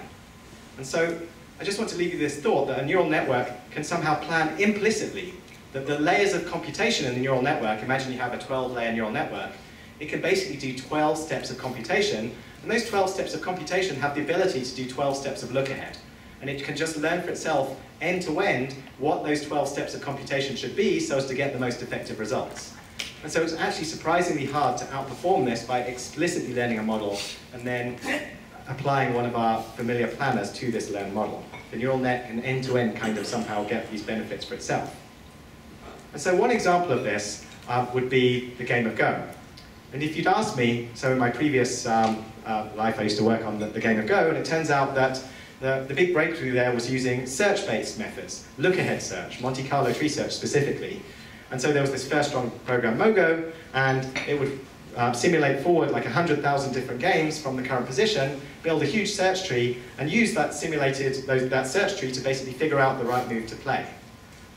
And so I just want to leave you this thought that a neural network can somehow plan implicitly, that the layers of computation in the neural network, imagine you have a 12-layer neural network, it can basically do 12 steps of computation, and those 12 steps of computation have the ability to do 12 steps of look ahead. And it can just learn for itself end-to-end what those 12 steps of computation should be so as to get the most effective results. And so it's actually surprisingly hard to outperform this by explicitly learning a model and then applying one of our familiar planners to this learned model. The neural net can end-to-end kind of somehow get these benefits for itself. And so one example of this would be the game of Go. And if you'd asked me, so in my previous life I used to work on the game of Go, and it turns out that the big breakthrough there was using search-based methods, look-ahead search, Monte Carlo tree search specifically. And so there was this first strong program, Mogo, and it would simulate forward like 100,000 different games from the current position, build a huge search tree, and use that that search tree to basically figure out the right move to play.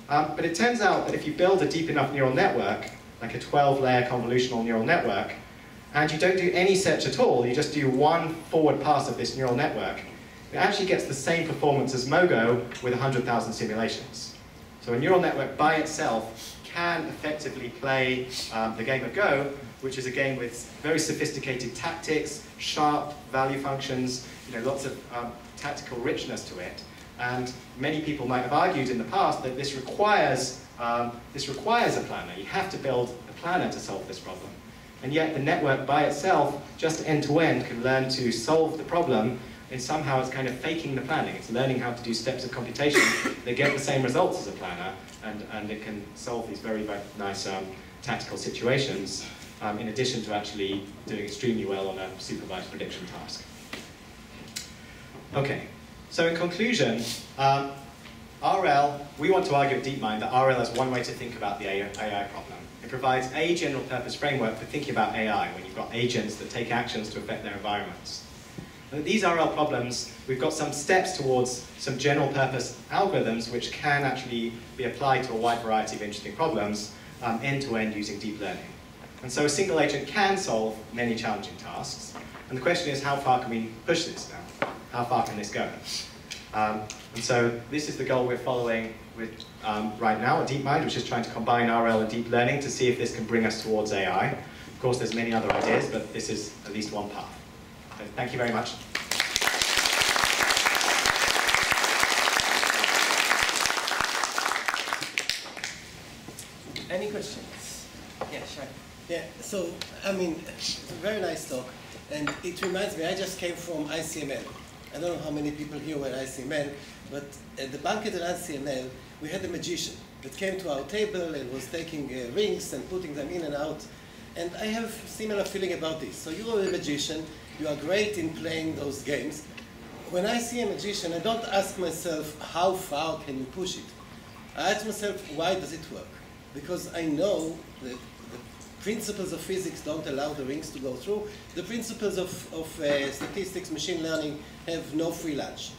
But it turns out that if you build a deep enough neural network, like a 12-layer convolutional neural network, and you don't do any search at all, you just do one forward pass of this neural network, it actually gets the same performance as Mogo with 100,000 simulations. So a neural network by itself can effectively play the game of Go, which is a game with very sophisticated tactics, sharp value functions, lots of tactical richness to it. And many people might have argued in the past that this requires a planner. You have to build a planner to solve this problem. And yet the network by itself, just end-to-end, can learn to solve the problem, and somehow it's kind of faking the planning. It's learning how to do steps of computation that get the same results as a planner, and it can solve these very, very nice tactical situations, in addition to actually doing extremely well on a supervised prediction task. Okay, so in conclusion, RL, we want to argue at DeepMind that RL is one way to think about the AI problem. It provides a general purpose framework for thinking about AI when you've got agents that take actions to affect their environments. And these RL problems, we've got some steps towards some general purpose algorithms which can actually be applied to a wide variety of interesting problems end-to-end using deep learning. And so a single agent can solve many challenging tasks. And the question is, how far can we push this now? How far can this go? And so this is the goal we're following with, right now at DeepMind, which is trying to combine RL and deep learning to see if this can bring us towards AI. Of course, there's many other ideas, but this is at least one path. So thank you very much. Any questions? Yeah, sure. Yeah, so, I mean, it's a very nice talk. And it reminds me, I just came from ICML. I don't know how many people here were at ICML, but at the banquet at ICML, we had a magician that came to our table and was taking rings and putting them in and out. And I have a similar feeling about this. So you are a magician, you are great in playing those games. When I see a magician, I don't ask myself, how far can you push it? I ask myself, why does it work? Because I know that the principles of physics don't allow the rings to go through. The principles of statistics, machine learning have no free lunch.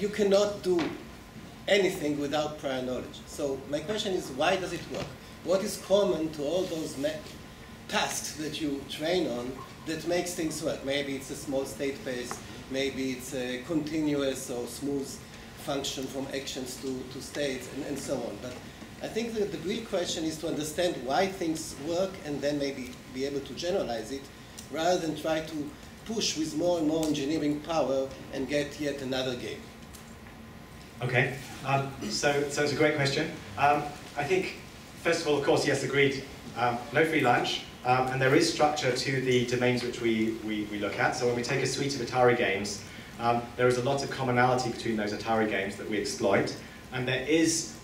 You cannot do anything without prior knowledge. So my question is, why does it work? What is common to all those tasks that you train on that makes things work? Maybe it's a small state space, maybe it's a continuous or smooth function from actions to states, and so on. But I think that the real question is to understand why things work and then maybe be able to generalize it, rather than try to push with more and more engineering power and get yet another game. Okay, so it's a great question. I think, first of all, of course, yes, agreed, no free lunch, and there is structure to the domains which we look at. So when we take a suite of Atari games, there is a lot of commonality between those Atari games that we exploit, and there is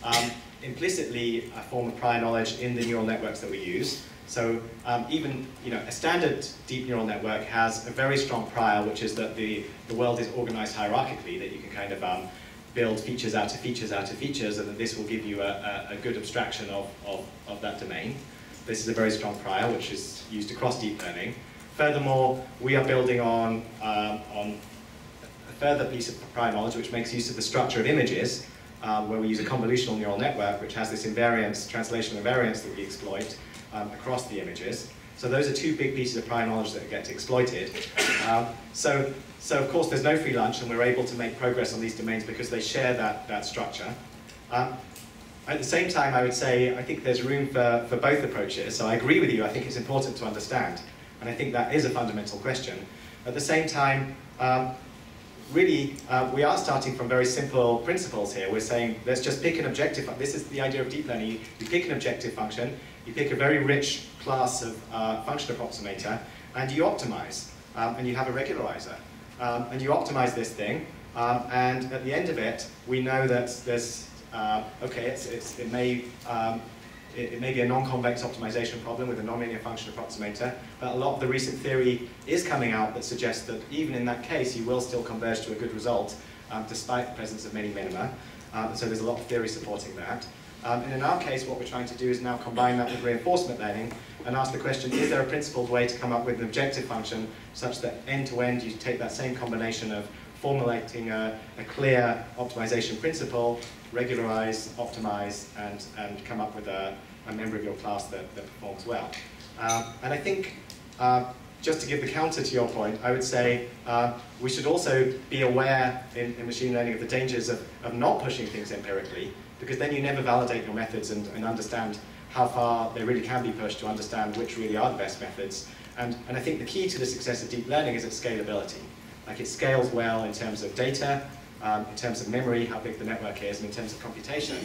implicitly a form of prior knowledge in the neural networks that we use. So even a standard deep neural network has a very strong prior, which is that the world is organized hierarchically, that you can kind of build features out of features out of features, and that this will give you a good abstraction of that domain. This is a very strong prior, which is used across deep learning. Furthermore, we are building on a further piece of prior knowledge, which makes use of the structure of images, where we use a convolutional neural network, which has this invariance, translational invariance that we exploit across the images. So those are two big pieces of prior knowledge that get exploited. So of course there's no free lunch, and we're able to make progress on these domains because they share that structure. At the same time, I would say I think there's room for both approaches. So I agree with you, I think it's important to understand, and I think that is a fundamental question. At the same time, really, we are starting from very simple principles here. We're saying, let's just pick an objective. This is the idea of deep learning. You pick an objective function, you pick a very rich class of function approximator, and you optimize. And you have a regularizer. And you optimize this thing, and at the end of it, we know that there's, okay, it may it may be a non-convex optimization problem with a nonlinear function approximator, but a lot of the recent theory is coming out that suggests that even in that case, you will still converge to a good result, despite the presence of many minima. So there's a lot of theory supporting that. And in our case, what we're trying to do is now combine that with reinforcement learning and ask the question, is there a principled way to come up with an objective function such that end-to-end you take that same combination of formulating a clear optimization principle, regularize, optimize, and come up with a member of your class that performs well. And I think, just to give the counter to your point, I would say we should also be aware in machine learning of the dangers of not pushing things empirically, because then you never validate your methods and understand how far they really can be pushed to understand which really are the best methods. And I think the key to the success of deep learning is its scalability. Like, it scales well in terms of data, in terms of memory, how big the network is, and in terms of computation.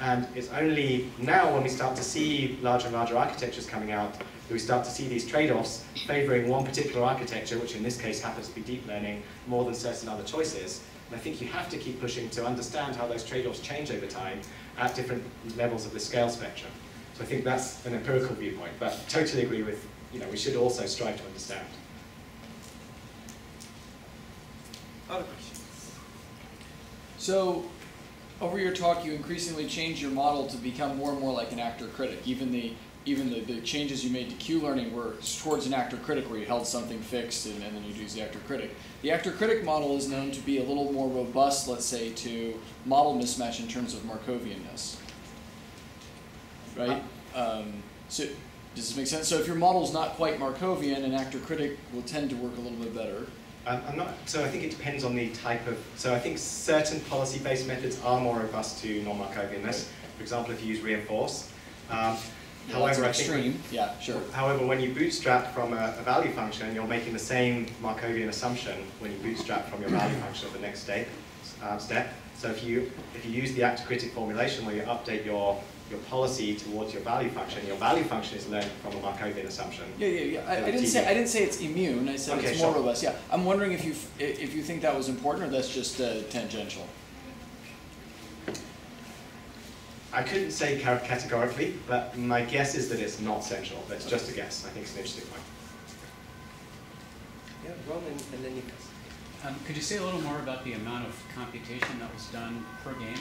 And it's only now when we start to see larger and larger architectures coming out that we start to see these trade-offs favoring one particular architecture, which in this case happens to be deep learning, more than certain other choices. And I think you have to keep pushing to understand how those trade-offs change over time at different levels of the scale spectrum. So I think that's an empirical viewpoint, but totally agree with, we should also strive to understand. Other questions? So, over your talk, you increasingly changed your model to become more and more like an actor-critic. Even the changes you made to Q-learning were towards an actor-critic, where you held something fixed and then you'd use the actor-critic. The actor-critic model is known to be a little more robust, let's say, to model mismatch in terms of Markovianness. Right? So, does this make sense? So if your model is not quite Markovian, an actor-critic will tend to work a little bit better. So I think it depends on the type of, so I think certain policy-based methods are more robust to non-Markovianness. For example, if you use reinforce. However, I think, yeah, sure. However, when you bootstrap from a value function, you're making the same Markovian assumption when you bootstrap from your value function of the next step. So if you use the actor-critic formulation where you update your policy towards your value function is learned from a Markovian assumption. Yeah. I didn't say it's immune. I said it's more robust. Yeah. I'm wondering if you think that was important, or that's just tangential. I couldn't say categorically, but my guess is that it's not central. That's just a guess. I think it's an interesting point. Yeah, Ron, and then you. Could you say a little more about the amount of computation that was done per game?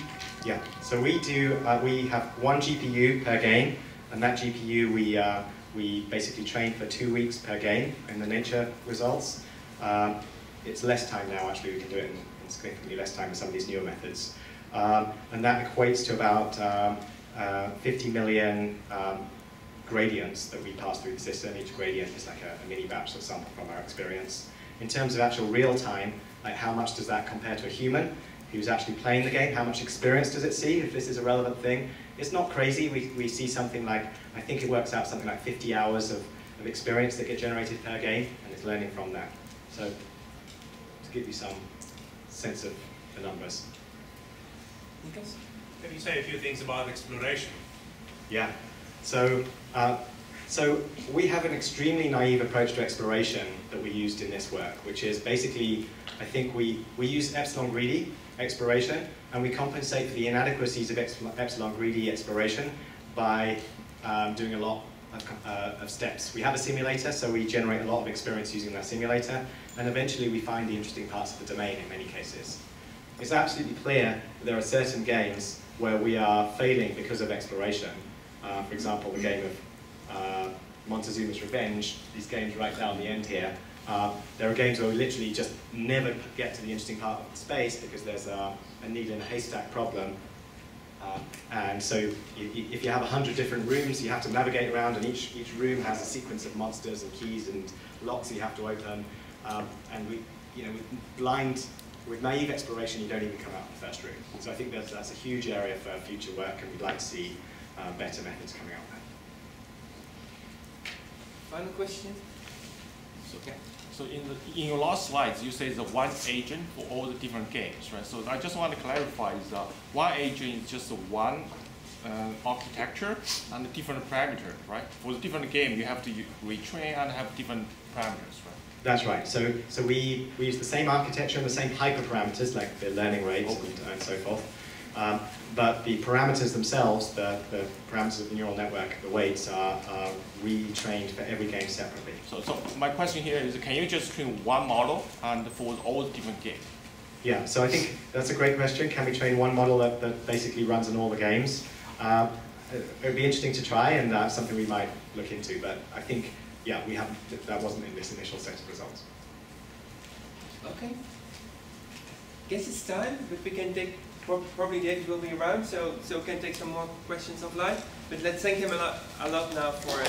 Yeah, so we have one GPU per game, and that GPU we basically train for 2 weeks per game in the nature results. It's less time now, actually. We can do it in significantly less time with some of these newer methods. And that equates to about 50 million gradients that we pass through the system. Each gradient is like a mini batch of sample from our experience. In terms of actual real time, like how much does that compare to a human who's actually playing the game? How much experience does it see, if this is a relevant thing? It's not crazy. We see something like, I think it works out something like 50 hours of experience that get generated per game, and it's learning from that. So to give you some sense of the numbers. Can you say a few things about exploration? Yeah. So we have an extremely naive approach to exploration that we used in this work, which is basically, I think we use epsilon greedy exploration, and we compensate for the inadequacies of epsilon greedy exploration by doing a lot of steps. We have a simulator, so we generate a lot of experience using that simulator, and eventually we find the interesting parts of the domain in many cases. It's absolutely clear that there are certain games where we are failing because of exploration. For example, the game of Montezuma's Revenge, these games right down the end here, there are games where we literally just never get to the interesting part of the space because there's a needle in a haystack problem. And so if you have 100 different rooms, you have to navigate around, and each room has a sequence of monsters and keys and locks that you have to open. And with naive exploration, you don't even come out of the first room. So I think that's a huge area for future work, and we'd like to see better methods coming out there. Final question? So in your last slides, you say the one agent for all the different games, right? So I just want to clarify is one agent is just one architecture and a different parameter, right? For the different game, you have to retrain and have different parameters, right? That's right. So we use the same architecture and the same hyperparameters, like the learning rates and so forth. But the parameters themselves, the parameters of the neural network, the weights are retrained for every game separately. So my question here is, can you just train one model and for all the different games? Yeah, so I think that's a great question. Can we train one model that basically runs on all the games? It would be interesting to try, and something we might look into. But I think, yeah, that wasn't in this initial set of results. Okay. Guess it's time, but we can take, probably David will be around, so can take some more questions offline. But let's thank him a lot now for